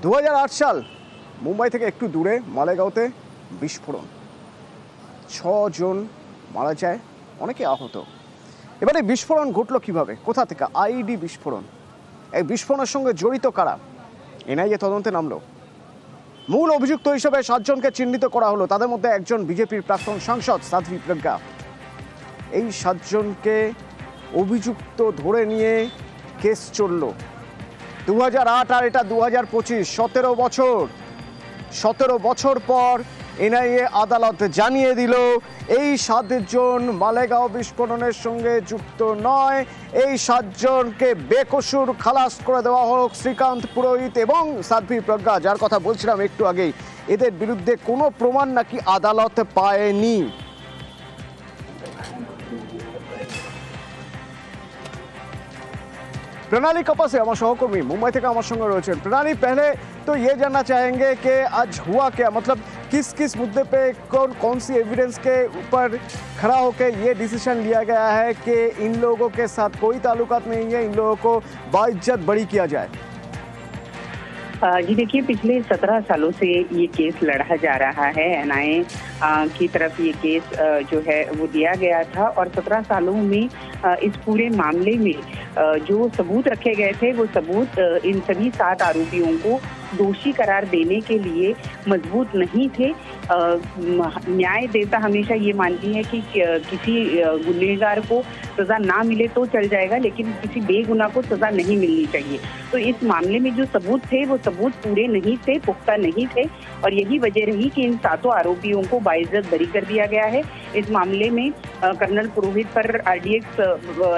2008 সাল মুম্বাই থেকে একটু দূরে মালেগাঁওতে বিস্ফোরণ, 6 জন মারা যায়, অনেকে আহত। এবারে বিস্ফোরণ ঘটলো কিভাবে, কোথা থেকে? আইইডি বিস্ফোরণ। এই বিস্ফোরণের সঙ্গে জড়িত কারা, এনআইএ তদন্তে নামলো। মূল অভিযুক্ত হিসেবে 7 জনকে চিহ্নিত করা হলো। তাদের মধ্যে একজন বিজেপির প্রাক্তন সাংসদ সাধ্বী প্রজ্ঞা। এই 7 জনকে অভিযুক্ত ধরে নিয়ে কেস চলল। 2008 আর এটা 2025, 17 বছর পর এনআইএ আদালত জানিয়ে দিল এই 7 জন মালেগাঁও বিস্ফোরণের সঙ্গে যুক্ত নয়। এই 7 জনকে বেকসুর খালাস করে দেওয়া হোক। শ্রীকান্ত পুরোহিত এবং সাধ্বী প্রজ্ঞা, যার কথা বলছিলাম একটু আগেই, এদের বিরুদ্ধে কোনো প্রমাণ নাকি আদালত পায়নি। प्रणाली कपा से हमारे सहकर्मी मुंबई থেকে আমার সঙ্গে রয়েছেন। प्रणाली, पहले तो ये जानना चाहेंगे कि आज हुआ क्या, मतलब किस किस मुद्दे पे कौन सी एविडेंस के ऊपर खड़ा होकर ये डिसीजन लिया गया है कि इन लोगों के साथ कोई ताल्लुकात नहीं है, इन लोगों को बाइज्जत बरी किया जाए? जी देखिए, पिछले 17 सालों से ये केस लड़ा जा रहा है। एनआईए की तरफ ये केस जो है वो दिया गया था और 17 सालों में इस पूरे मामले में जो सबूत रखे गए थे वो सबूत इन सभी 7 आरोपियों को दोषी करार देने के लिए मजबूत नहीं थे। न्याय देवता हमेशा ये मानती है कि किसी गुनहगार को सजा ना मिले तो चल जाएगा, लेकिन किसी बेगुनाह को सजा नहीं मिलनी चाहिए। तो इस मामले में जो सबूत थे वो सबूत पूरे नहीं थे, पुख्ता नहीं थे, और यही वजह रही कि इन 7 आरोपियों को बाइज्जत बरी कर दिया गया है। इस मामले में कर्नल पुरोहित पर आरडीएक्स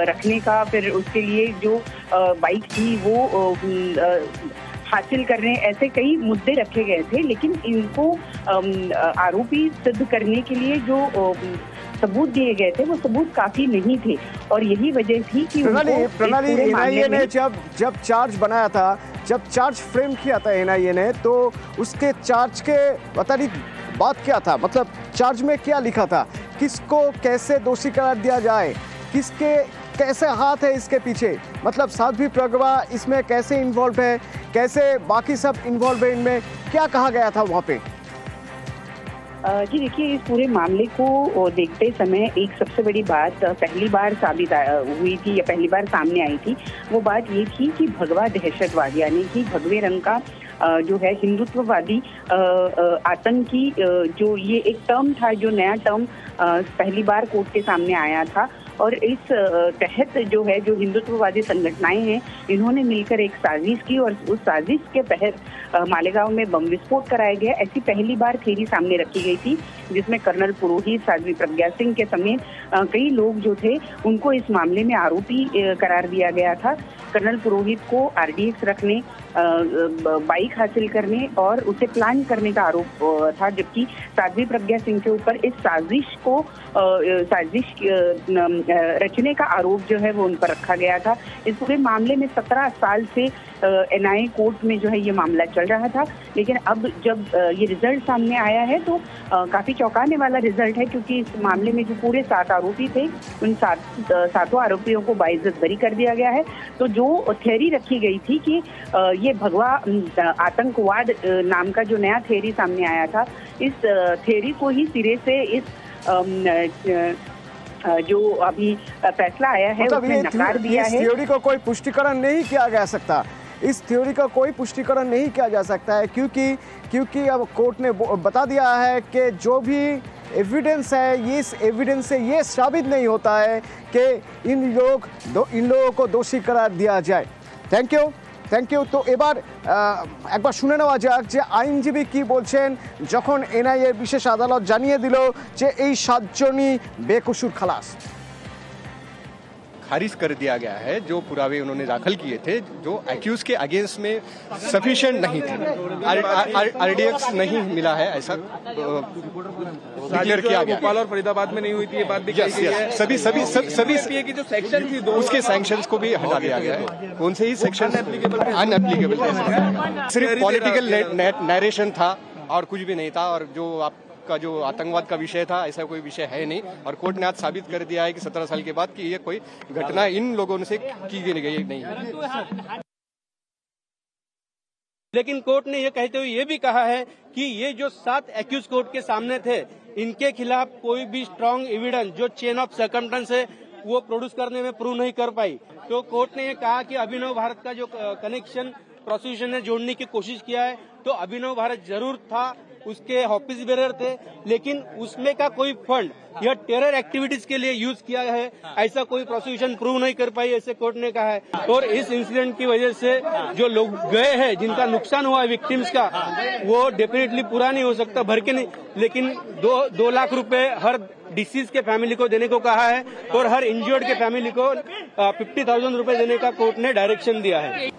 रखने का, फिर उसके लिए जो बाइक थी वो हासिल करने, ऐसे कई मुद्दे रखे गए थे, लेकिन इनको आरोपी सिद्ध करने के लिए जो सबूत दिए गए थे वो सबूत काफी नहीं थे, और यही वजह थी कि प्रणाली एनआईए ने जब चार्ज बनाया था, जब चार्ज फ्रेम किया था एनआईए ने, तो उसके चार्ज के बताइए बात क्या था, मतलब चार्ज में क्या लिखा था, किसको कैसे दोषी करार दिया जाए, किसके कैसे हाथ है इसके पीछे, मतलब साध्वी प्रज्ञा इसमें कैसे इन्वॉल्व है, कैसे बाकी सब इन्वॉल्व है, इनमें क्या कहा गया था वहाँ पे? जी देखिए, इस पूरे मामले को देखते समय एक सबसे बड़ी बात पहली बार साबित हुई थी, या पहली बार सामने आई थी, वो बात ये थी कि भगवा दहशतवाद, यानी कि भगवे रंग का जो है हिंदुत्ववादी आतंकी, जो ये एक टर्म था, जो नया टर्म पहली बार कोर्ट के सामने आया था, और इस तहत जो है जो हिंदुत्ववादी संगठनाएं हैं, इन्होंने मिलकर एक साजिश की, और उस साजिश के तहत मालेगांव में बम विस्फोट कराया गया। ऐसी पहली बार थ्योरी सामने रखी गई थी, जिसमें कर्नल पुरोहित, साध्वी प्रज्ञा सिंह के समेत कई लोग जो थे उनको इस मामले में आरोपी करार दिया गया था। कर्नल पुरोहित को आरडीएक्स रखने, बाइक हासिल करने और उसे प्लान करने का आरोप था, जबकि साध्वी प्रज्ञा सिंह के ऊपर इस साजिश रचने का आरोप जो है वो उन पर रखा गया था। इस पूरे मामले में 17 साल से एनआईए कोर्ट में जो है ये मामला चल रहा था, लेकिन अब जब ये रिजल्ट सामने आया है तो काफी चौंकाने वाला रिजल्ट है, क्योंकि इस मामले में जो पूरे 7 आरोपी थे, उन 7 आरोपियों को बाइज्जत बरी कर दिया गया है। तो जो थ्योरी रखी गई थी कि ये भगवा आतंकवाद नाम का जो नया थ्योरी सामने आया था, इस थ्योरी को ही सिरे से इस जो अभी फैसला आया है उसने नकार दिया है। इस थ्योरी को कोई पुष्टिकरण नहीं किया जा सकता, इस थ्योरी का कोई पुष्टिकरण नहीं किया जा सकता है, क्योंकि अब कोर्ट ने बता दिया है कि जो भी एविडेंस है, इस एविडेंस से ये साबित नहीं होता है कि इन लोगों को दोषी करार दिया जाए। Thank you. तो এবার একবার শুনে নেওয়া যাক যে আইনজীবী কি বলছেন, যখন এনআইএ বিশেষ আদালত জানিয়ে দিল যে এই 7 জনই বেকসুর খালাস। खारिज कर दिया गया है जो पुरावे उन्होंने दाखिल किए थे, जो एक्यूज के अगेंस्ट में सफिशिएंट नहीं थे, आरडीएक्स नहीं मिला है, ऐसा डिक्लेयर किया गया। भोपाल और फरीदाबाद में नहीं हुई थी, ये बात भी कही गई है। सभी की जो सेक्शन थी उसके सैंक्शंस को भी हटा दिया गया है। कौन से ही सेक्शन अनएप्लीकेबल, सिर्फ पॉलिटिकल नरेशन था और कुछ भी नहीं था, और जो आप का जो आतंकवाद का विषय था ऐसा कोई विषय है नहीं, और कोर्ट ने आज साबित कर दिया है कि 17 साल के बाद कि ये कोई घटना इन लोगों से की गई नहीं है। लेकिन कोर्ट ने ये कहते हुए ये भी कहा है कि ये जो 7 एक्यूज कोर्ट के सामने थे, इनके खिलाफ कोई भी स्ट्रांग एविडेंस जो चेन ऑफ सर्कमस्टेंस है वो प्रोड्यूस करने में प्रूव नहीं कर पाई। तो कोर्ट ने ये कहा कि अभिनव भारत का जो कनेक्शन प्रोसिक्यूशन ने जोड़ने की कोशिश किया है, तो अभिनव भारत जरूर था, उसके ऑफिस बेरर थे, लेकिन उसमें का कोई फंड यह टेरर एक्टिविटीज के लिए यूज किया है, ऐसा कोई प्रोसिक्यूशन प्रूव नहीं कर पाई, ऐसे कोर्ट ने कहा है। और इस इंसिडेंट की वजह से जो लोग गए हैं, जिनका नुकसान हुआ है विक्टिम्स का, वो डेफिनेटली पूरा नहीं हो सकता, भर के नहीं, लेकिन 2 लाख रुपए हर डिसीज के फैमिली को देने को कहा है और हर इंजर्ड के फैमिली को 50,000 रुपए देने का कोर्ट ने डायरेक्शन दिया है।